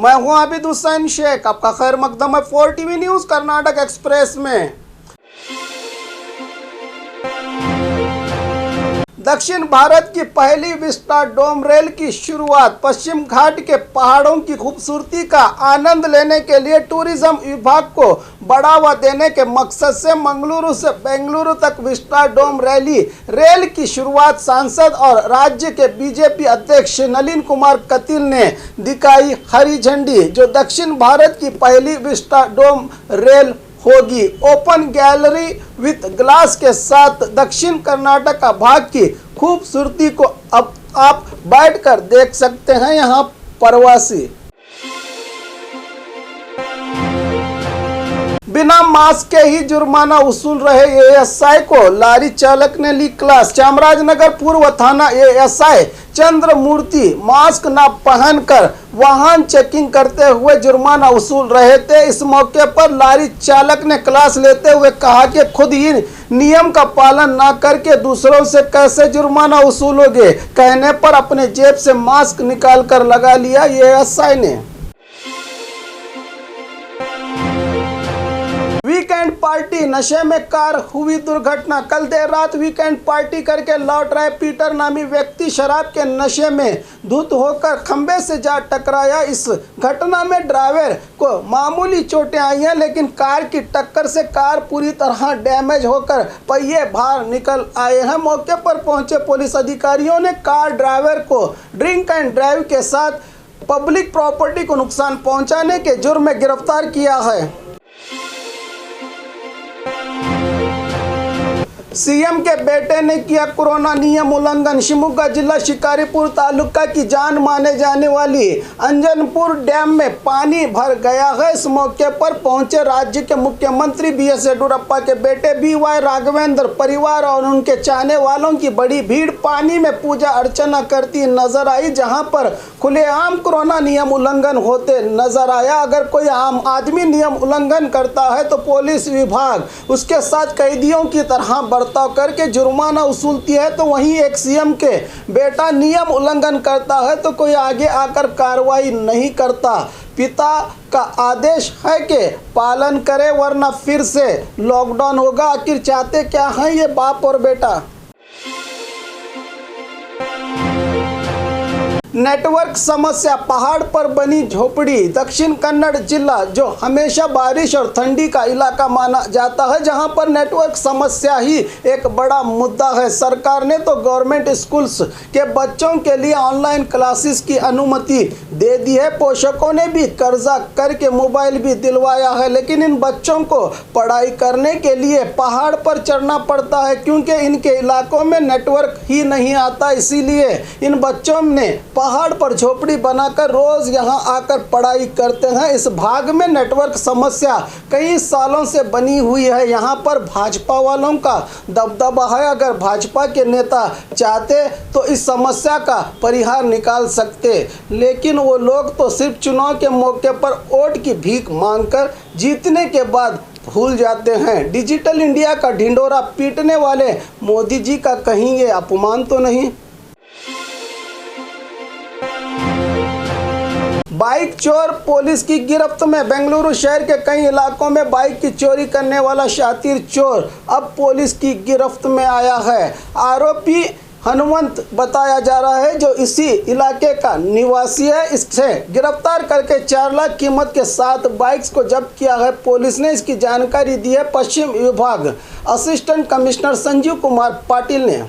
मैं हूं आबिद हुसैन शेख, आपका खैर मकदम है 4 टीवी न्यूज कर्नाटक एक्सप्रेस में। दक्षिण भारत की पहली विस्टा डोम रेल की शुरुआत। पश्चिम घाट के पहाड़ों की खूबसूरती का आनंद लेने के लिए टूरिज्म विभाग को बढ़ावा देने के मकसद से मंगलुरु से बेंगलुरु तक विस्टा डोम रेल की शुरुआत सांसद और राज्य के बीजेपी अध्यक्ष नलिन कुमार कटील ने दिखाई हरी झंडी। जो दक्षिण भारत की पहली विस्टा डोम रेल होगी। ओपन गैलरी विथ ग्लास के साथ दक्षिण कर्नाटक का भाग की खूबसूरती को अब आप बैठकर देख सकते हैं। यहाँ प्रवासी बिना मास्क के ही जुर्माना वसूल रहे एएसआई को लारी चालक ने ली क्लास। चामराजनगर पूर्व थाना एएसआई चंद्रमूर्ति मास्क न पहनकर वाहन चेकिंग करते हुए जुर्माना वसूल रहे थे। इस मौके पर लारी चालक ने क्लास लेते हुए कहा कि खुद ही नियम का पालन न करके दूसरों से कैसे जुर्माना वसूलोगे। कहने पर अपने जेब से मास्क निकाल कर लगा लिया एएसआई ने। वीकेंड पार्टी नशे में कार हुई दुर्घटना। कल देर रात वीकेंड पार्टी करके लौट रहे पीटर नामी व्यक्ति शराब के नशे में धुत होकर खंबे से जा टकराया। इस घटना में ड्राइवर को मामूली चोटें आई हैं, लेकिन कार की टक्कर से कार पूरी तरह डैमेज होकर पहिए बाहर निकल आए हैं। मौके पर पहुंचे पुलिस अधिकारियों ने कार ड्राइवर को ड्रिंक एंड ड्राइव के साथ पब्लिक प्रॉपर्टी को नुकसान पहुंचाने के जुर्म में गिरफ्तार किया है। सीएम के बेटे ने किया कोरोना नियम उल्लंघन। शिवमोगा जिला शिकारीपुर तालुका की जान माने जाने वाली अंजनपुर डैम में पानी भर गया है। इस मौके पर पहुंचे राज्य के मुख्यमंत्री बीएस येडियुरप्पा के बेटे बीवाई राघवेंद्र परिवार और उनके चाहने वालों की बड़ी भीड़ पानी में पूजा अर्चना करती नजर आई, जहां पर खुलेआम कोरोना नियम उल्लंघन होते नजर आया। अगर कोई आम आदमी नियम उल्लंघन करता है तो पुलिस विभाग उसके साथ कैदियों की तरह बर्ताव करके जुर्माना वसूलती है, तो वहीं एक सीएम के बेटा नियम उल्लंघन करता है तो कोई आगे आकर कार्रवाई नहीं करता। पिता का आदेश है कि पालन करे वरना फिर से लॉकडाउन होगा। आखिर चाहते क्या हैं ये बाप और बेटा। नेटवर्क समस्या, पहाड़ पर बनी झोपड़ी। दक्षिण कन्नड़ जिला जो हमेशा बारिश और ठंडी का इलाका माना जाता है, जहां पर नेटवर्क समस्या ही एक बड़ा मुद्दा है। सरकार ने तो गवर्नमेंट स्कूल्स के बच्चों के लिए ऑनलाइन क्लासेस की अनुमति दे दी है। पोषकों ने भी कर्जा करके मोबाइल भी दिलवाया है, लेकिन इन बच्चों को पढ़ाई करने के लिए पहाड़ पर चढ़ना पड़ता है, क्योंकि इनके इलाकों में नेटवर्क ही नहीं आता। इसीलिए इन बच्चों ने पहाड़ पर झोपड़ी बनाकर रोज यहां आकर पढ़ाई करते हैं। इस भाग में नेटवर्क समस्या कई सालों से बनी हुई है। यहां पर भाजपा वालों का दबदबा है। अगर भाजपा के नेता चाहते तो इस समस्या का परिहार निकाल सकते, लेकिन वो लोग तो सिर्फ चुनाव के मौके पर वोट की भीख मांगकर जीतने के बाद भूल जाते हैं। डिजिटल इंडिया का ढिंडोरा पीटने वाले मोदी जी का कहीं ये अपमान तो नहीं। बाइक चोर पुलिस की गिरफ्त में। बेंगलुरु शहर के कई इलाकों में बाइक की चोरी करने वाला शातिर चोर अब पुलिस की गिरफ्त में आया है। आरोपी हनुमंत बताया जा रहा है, जो इसी इलाके का निवासी है। इससे गिरफ्तार करके 4 लाख कीमत के 7 बाइक्स को जब्त किया है। पुलिस ने इसकी जानकारी दी है पश्चिम विभाग असिस्टेंट कमिश्नर संजीव कुमार पाटिल ने।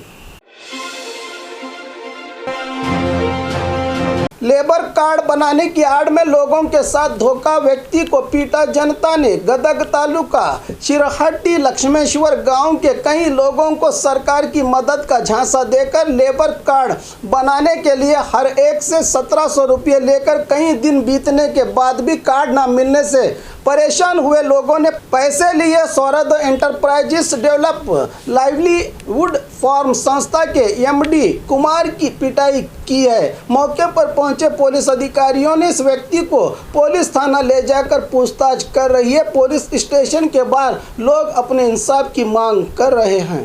लेबर कार्ड बनाने की आड़ में लोगों के साथ धोखा, व्यक्ति को पीटा जनता ने। गदग तालुका चिरहट्टी लक्ष्मेश्वर गांव के कई लोगों को सरकार की मदद का झांसा देकर लेबर कार्ड बनाने के लिए हर एक से 1700 रुपये लेकर कई दिन बीतने के बाद भी कार्ड न मिलने से परेशान हुए लोगों ने पैसे लिए। Saurabh enterprises develop livelihood farm संस्था के एमडी कुमार की पिटाई की है। मौके पर पहुंचे पुलिस अधिकारियों ने इस व्यक्ति को पुलिस थाना ले जाकर पूछताछ कर रही है। पुलिस स्टेशन के बाहर लोग अपने इंसाफ की मांग कर रहे हैं।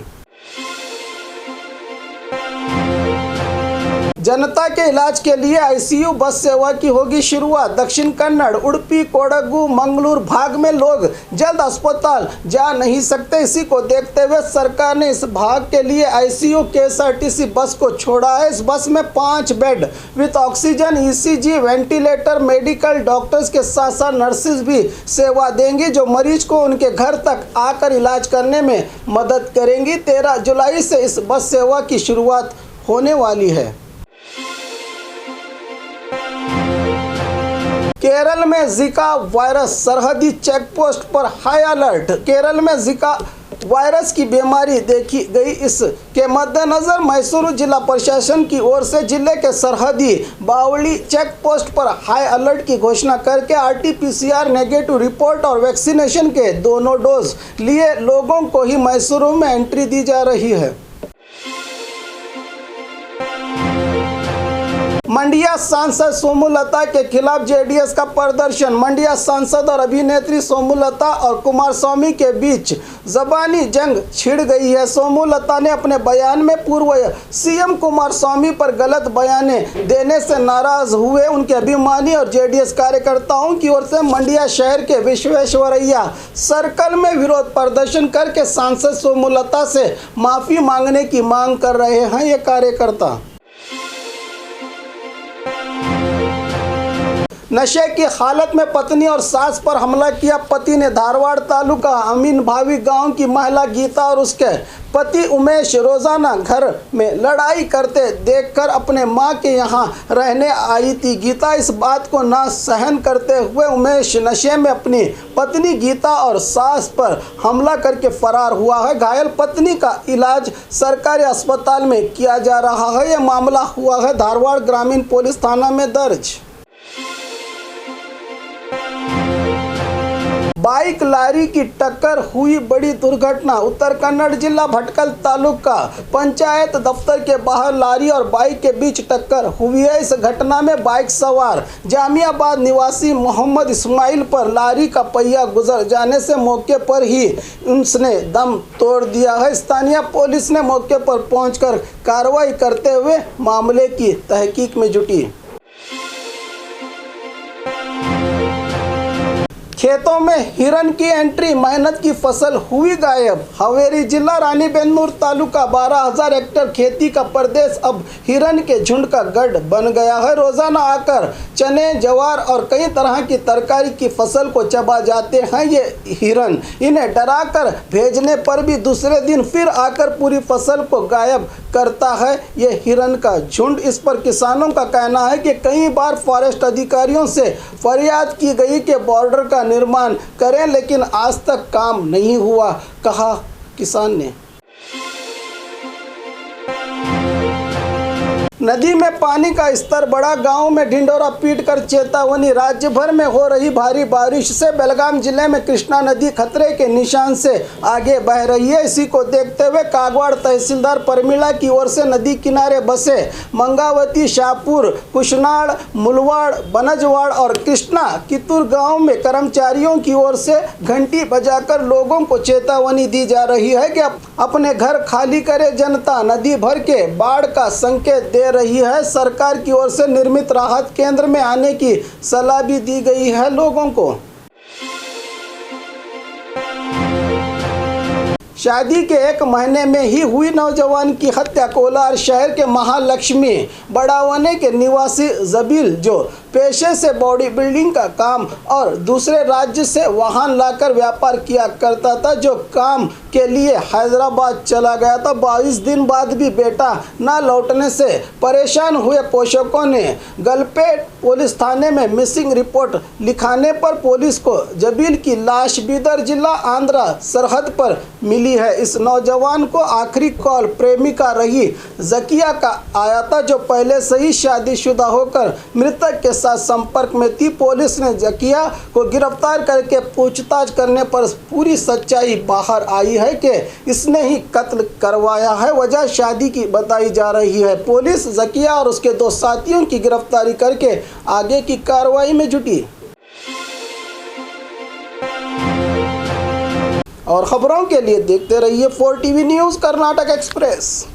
जनता के इलाज के लिए आईसीयू बस सेवा की होगी शुरुआत। दक्षिण कन्नड़, उडुपी, कोडगु, मंगलूरु भाग में लोग जल्द अस्पताल जा नहीं सकते। इसी को देखते हुए सरकार ने इस भाग के लिए आईसीयू केएसआरटीसी बस को छोड़ा है। इस बस में 5 bed with oxygen, ECG, ventilator, medical, doctors के साथ साथ नर्सेज भी सेवा देंगी, जो मरीज को उनके घर तक आकर इलाज करने में मदद करेंगी। 13 जुलाई से इस बस सेवा की शुरुआत होने वाली है। केरल में जिका वायरस, सरहदी चेकपोस्ट पर हाई अलर्ट। केरल में जिका वायरस की बीमारी देखी गई। इसके मद्देनजर मैसूरू जिला प्रशासन की ओर से जिले के सरहदी बावली चेक पोस्ट पर हाई अलर्ट की घोषणा करके आरटीपीसीआर नेगेटिव रिपोर्ट और वैक्सीनेशन के दोनों डोज लिए लोगों को ही मैसूरू में एंट्री दी जा रही है। मंडिया सांसद सोमलता के खिलाफ जेडीएस का प्रदर्शन। मंडिया सांसद और अभिनेत्री सोमलता और कुमारस्वामी के बीच जबानी जंग छिड़ गई है। सोमलता ने अपने बयान में पूर्व सीएम कुमारस्वामी पर गलत बयाने देने से नाराज हुए उनके अभिमानी और जेडीएस कार्यकर्ताओं की ओर से मंडिया शहर के विश्वेश्वरैया सर्कल में विरोध प्रदर्शन करके सांसद सोमलता से माफी मांगने की मांग कर रहे हैं ये कार्यकर्ता। नशे की हालत में पत्नी और सास पर हमला किया पति ने। धारवाड़ तालुका अमीन भावी गांव की महिला गीता और उसके पति उमेश रोजाना घर में लड़ाई करते देखकर अपने मां के यहां रहने आई थी। गीता इस बात को ना सहन करते हुए उमेश नशे में अपनी पत्नी गीता और सास पर हमला करके फरार हुआ है। घायल पत्नी का इलाज सरकारी अस्पताल में किया जा रहा है। यह मामला हुआ है धारवाड़ ग्रामीण पुलिस थाना में दर्ज। बाइक लारी की टक्कर हुई बड़ी दुर्घटना। उत्तर कन्नड़ जिला भटकल तालुका पंचायत दफ्तर के बाहर लारी और बाइक के बीच टक्कर हुई है। इस घटना में बाइक सवार जामियाबाद निवासी मोहम्मद इस्माइल पर लारी का पहिया गुजर जाने से मौके पर ही उसने दम तोड़ दिया है। स्थानीय पुलिस ने मौके पर पहुंचकर कार्रवाई करते हुए मामले की तहकीक में जुटी। खेतों में हिरन की एंट्री, मेहनत की फसल हुई गायब। हवेरी जिला रानीबेन्नूर तालुका 12,000 हेक्टेयर खेती का प्रदेश अब हिरन के झुंड का गढ़ बन गया है। रोजाना आकर चने, ज्वार और कई तरह की तरकारी की फसल को चबा जाते हैं ये हिरन। इन्हें डराकर भेजने पर भी दूसरे दिन फिर आकर पूरी फसल को गायब करता है ये हिरन का झुंड। इस पर किसानों का कहना है कि कई बार फॉरेस्ट अधिकारियों से फरियाद की गई कि बॉर्डर का निर्माण करें, लेकिन आज तक काम नहीं हुआ, कहा किसान ने। नदी में पानी का स्तर बढ़ा, गांव में ढिंडोरा पीटकर चेतावनी। राज्य भर में हो रही भारी बारिश से बेलगाम जिले में कृष्णा नदी खतरे के निशान से आगे बह रही है। इसी को देखते हुए कागवाड़ तहसीलदार परमिला की ओर से नदी किनारे बसे मंगावती, शाहपुर, कुशनाड़, मुलवाड़, बनजवाड़ और कृष्णा कितुर गांव में कर्मचारियों की ओर से घंटी बजाकर लोगों को चेतावनी दी जा रही है कि अपने घर खाली करे जनता। नदी भर के बाढ़ का संकेत दे रही है। सरकार की ओर से निर्मित राहत केंद्र में आने की सलाह भी दी गई है लोगों को। शादी के 1 महीने में ही हुई नौजवान की हत्या। कोलार शहर के महालक्ष्मी बड़ावने के निवासी जबील, जो पेशे से बॉडी बिल्डिंग का काम और दूसरे राज्य से वाहन लाकर व्यापार किया करता था, जो काम के लिए हैदराबाद चला गया था। 22 दिन बाद भी बेटा न लौटने से परेशान हुए पोषकों ने गलपेट पुलिस थाने में मिसिंग रिपोर्ट लिखाने पर पुलिस को जबील की लाश बीदर जिला आंध्र सरहद पर मिली है। इस नौजवान को आखिरी कॉल प्रेमिका रही जकिया का आया था, जो पहले से ही शादीशुदा होकर मृतक के साथ संपर्क में थी। पुलिस ने जकिया को गिरफ्तार करके पूछताछ करने पर पूरी सच्चाई बाहर आई है कि इसने ही कत्ल करवाया है। वजह शादी की बताई जा रही है। पुलिस जकिया और उसके 2 साथियों की गिरफ्तारी करके आगे की कार्रवाई में जुटी। और खबरों के लिए देखते रहिए 4 टीवी न्यूज़ कर्नाटक एक्सप्रेस।